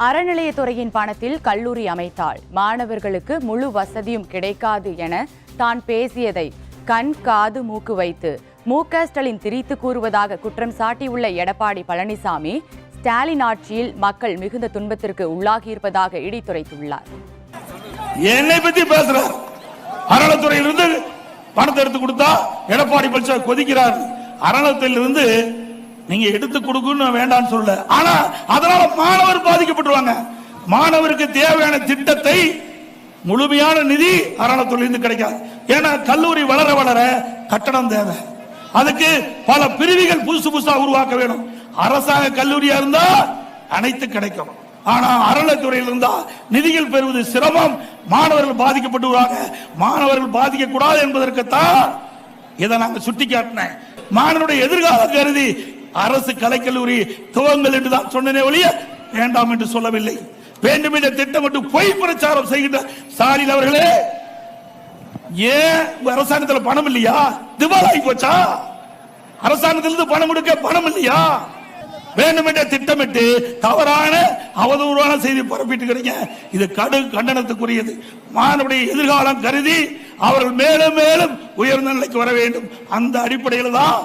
அறநிலையத்துறையின் பணத்தில் கல்லூரி அமைத்தால் மாணவர்களுக்கு முழு வசதியும் கிடைக்காது என தான் பேசியதை கண் காது மூக்கு வைத்து மு.க. ஸ்டாலின் திரித்து கூறுவதாக குற்றம் சாட்டியுள்ள எடப்பாடி பழனிசாமி, ஸ்டாலின் ஆட்சியில் மக்கள் மிகுந்த துன்பத்திற்கு உள்ளாகியிருப்பதாக இடித்துரைத்துள்ளார். என்னை பத்தி பேசுறார். அறநிலையத்துறையிலிருந்து பணத்தை எடுத்து கொடுத்தா எடப்பாடி பழனிசாமி கொதிக்கிறார். அறநிலையத்திலிருந்து நீங்க எடுத்து கொடுக்கணும் வேண்டாம்னு சொல்ல, ஆனா அதனால மாணவர் பாதிக்கப்பட்டுருவாங்க. மாணவருக்கு தேவையான திட்டத்தை முழுமையான நிதி அறநிலையத்துறையிலிருந்து கிடைக்காது. ஏன்னா கல்லூரி வளர வளர கட்டணம் தேவை. அதுக்கு பல பிரிவுகள் புதுசா உருவாக்க வேணும். அரசாங்க கல்லூரியா இருந்தா அனைத்து கிடைக்கும். ஆனா அறநிலையத்துறையில் இருந்தா நிதிகள் பெறுவது சிரமம். மாணவர்கள் பாதிக்கப்பட்டுவாங்க. மாணவர்கள் பாதிக்க கூடாது என்பதற்குத்தான் இதை நாங்க சுட்டிக்காட்டினேன். மாணவருடைய எதிர்காலம் கருதி அரசு கலைக்கல்லூரி துவங்கள் என்று தான் சொன்னனே ஒழிய வேண்டாம் என்று சொல்லவில்லை. வேண்டும் என்ற திட்டமிட்டு பொய் பிரச்சாரம் செய்கின்ற ஸ்டாலின் அவர்களே, ஏன் அரசாங்கத்தில் பணம் இல்லையா? திவாலாகி போச்சா? அரசாங்கத்திலிருந்து பணம் கொடுக்க பணம் இல்லையா? வேண்டும் என்ற திட்டமிட்டு தவறான அவதூறான செய்தி பரப்பிட்டு இது கடு கண்டனத்துக்குரியது. மாணவருடைய எதிர்காலம் கருதி அவர்கள் மேலும் மேலும் உயர்ந்த நிலைக்கு வர வேண்டும். அந்த அடிப்படையில் தான்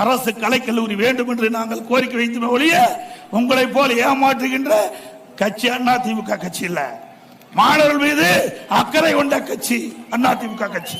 அரசு கலைக்கல்லூரி வேண்டும் என்று நாங்கள் கோரிக்கை வைத்தோமே ஒழிய உங்களை போல ஏமாற்றுகின்ற கட்சி அதிமுக கட்சி இல்ல. மாணவர்கள் மீது அக்கறை கொண்ட கட்சி அதிமுக கட்சி.